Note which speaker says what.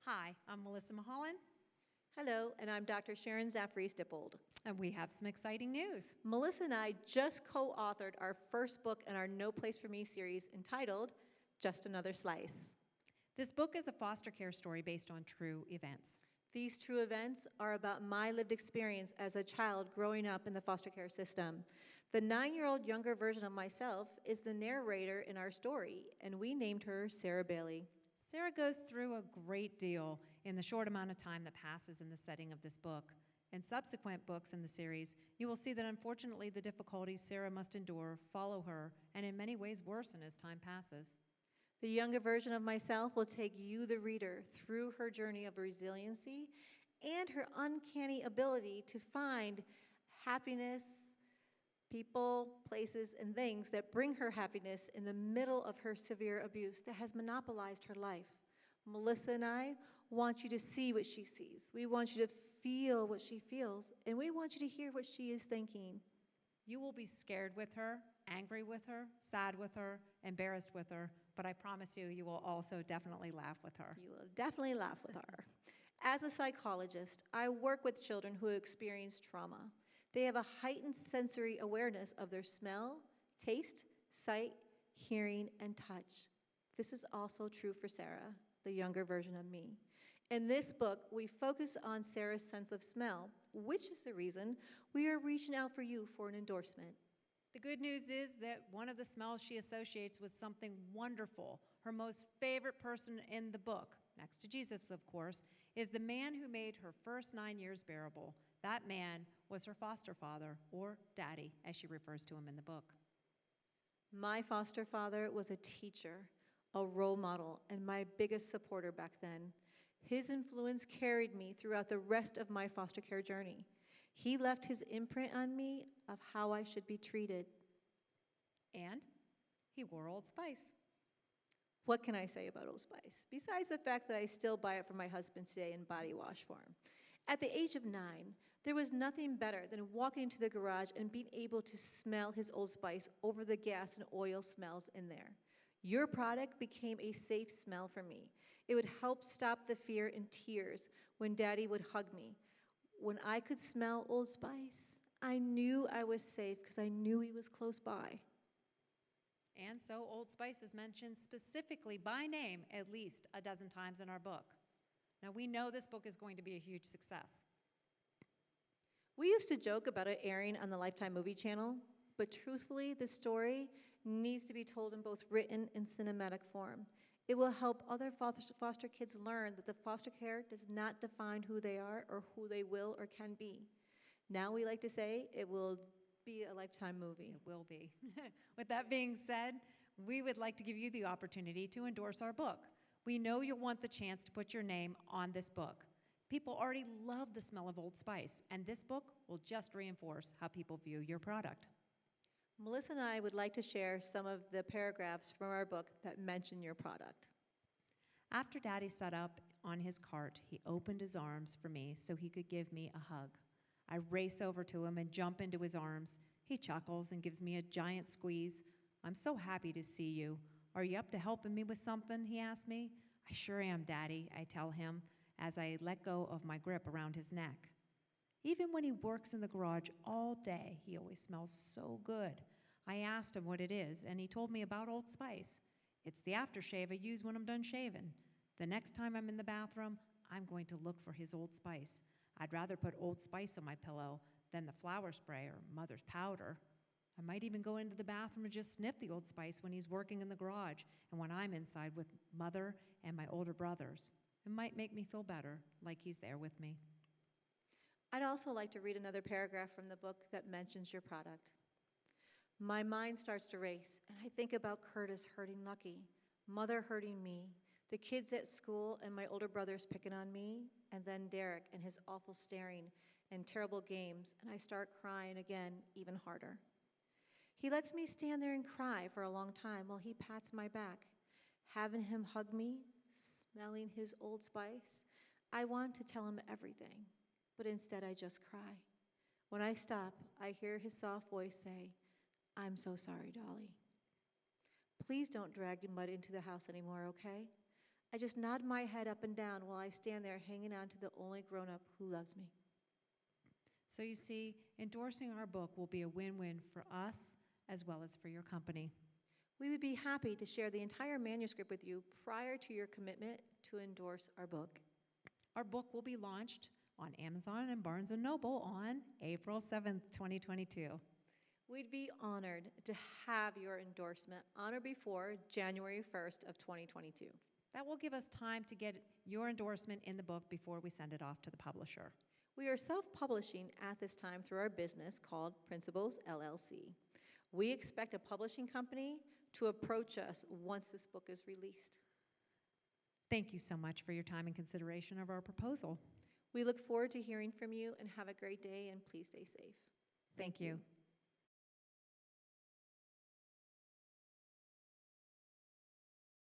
Speaker 1: Hi, I'm Melissa Mulholland,
Speaker 2: Hello, and I'm Dr. Sharon Zafries-Dippold.
Speaker 1: and we have some exciting news.
Speaker 2: Melissa and I just co-authored our first book in our No Place for Me series entitled Just Another Slice.
Speaker 1: This book is a foster care story based on true events.
Speaker 2: These true events are about my lived experience as a child growing up in the foster care system. The 9-year-old younger version of myself is the narrator in our story, and we named her Sarah Bailey.
Speaker 1: Sarah goes through a great deal in the short amount of time that passes in the setting of this book. In subsequent books in the series, you will see that unfortunately the difficulties Sarah must endure follow her and in many ways worsen as time passes.
Speaker 2: The younger version of myself will take you, the reader, through her journey of resiliency and her uncanny ability to find happiness, people, places, and things that bring her happiness in the middle of her severe abuse that has monopolized her life. Melissa and I want you to see what she sees. We want you to feel what she feels, and we want you to hear what she is thinking.
Speaker 1: You will be scared with her, angry with her, sad with her, embarrassed with her, but I promise you, you will also definitely laugh with her.
Speaker 2: You will definitely laugh with her. As a psychologist, I work with children who experience trauma. They have a heightened sensory awareness of their smell, taste, sight, hearing, and touch. This is also true for Sarah, the younger version of me. In this book, we focus on Sarah's sense of smell, which is the reason we are reaching out for you for an endorsement.
Speaker 1: The good news is that one of the smells she associates with something wonderful, her most favorite person in the book, next to Jesus, of course, is the man who made her first 9 years bearable. That man was her foster father, or daddy, as she refers to him in the book.
Speaker 2: My foster father was a teacher, a role model, and my biggest supporter back then. His influence carried me throughout the rest of my foster care journey. He left his imprint on me of how I should be treated.
Speaker 1: And he wore Old Spice.
Speaker 2: What can I say about Old Spice? Besides the fact that I still buy it for my husband today in body wash form. At the age of 9, there was nothing better than walking into the garage and being able to smell his Old Spice over the gas and oil smells in there. Your product became a safe smell for me. It would help stop the fear and tears when Daddy would hug me. When I could smell Old Spice, I knew I was safe because I knew he was close by.
Speaker 1: And so Old Spice is mentioned specifically by name at least a dozen times in our book. Now, we know this book is going to be a huge success.
Speaker 2: We used to joke about it airing on the Lifetime movie channel, but truthfully, the story needs to be told in both written and cinematic form. It will help other foster kids learn that the foster care does not define who they are or who they will or can be. Now we like to say it will be a Lifetime movie.
Speaker 1: It will be. With that being said, we would like to give you the opportunity to endorse our book. We know you'll want the chance to put your name on this book. People already love the smell of Old Spice, and this book will just reinforce how people view your product.
Speaker 2: Melissa and I would like to share some of the paragraphs from our book that mention your product.
Speaker 1: After Daddy sat up on his cart, he opened his arms for me so he could give me a hug. I race over to him and jump into his arms. He chuckles and gives me a giant squeeze. "I'm so happy to see you. Are you up to helping me with something?" he asked me. "I sure am, Daddy," I tell him as I let go of my grip around his neck. Even when he works in the garage all day, he always smells so good. I asked him what it is, and he told me about Old Spice. "It's the aftershave I use when I'm done shaving. The next time I'm in the bathroom, I'm going to look for his Old Spice. I'd rather put Old Spice on my pillow than the flour spray or Mother's powder. I might even go into the bathroom and just sniff the Old Spice when he's working in the garage and when I'm inside with Mother and my older brothers. It might make me feel better, like he's there with me."
Speaker 2: I'd also like to read another paragraph from the book that mentions your product. My mind starts to race, and I think about Curtis hurting Lucky, Mother hurting me, the kids at school and my older brothers picking on me, and then Derek and his awful staring and terrible games, and I start crying again, even harder. He lets me stand there and cry for a long time while he pats my back. Having him hug me, smelling his Old Spice, I want to tell him everything, but instead I just cry. When I stop, I hear his soft voice say, "I'm so sorry, Dolly. Please don't drag Mud into the house anymore, okay? I just nod my head up and down while I stand there hanging on to the only grown up who loves me.
Speaker 1: So you see, endorsing our book will be a win-win for us as well as for your company.
Speaker 2: We would be happy to share the entire manuscript with you prior to your commitment to endorse our book.
Speaker 1: Our book will be launched on Amazon and Barnes & Noble on April 7th, 2022.
Speaker 2: We'd be honored to have your endorsement on or before January 1st of 2022.
Speaker 1: That will give us time to get your endorsement in the book before we send it off to the publisher.
Speaker 2: We are self-publishing at this time through our business called Principles LLC. We expect a publishing company to approach us once this book is released.
Speaker 1: Thank you so much for your time and consideration of our proposal.
Speaker 2: We look forward to hearing from you and have a great day and please stay safe.
Speaker 1: Thank you.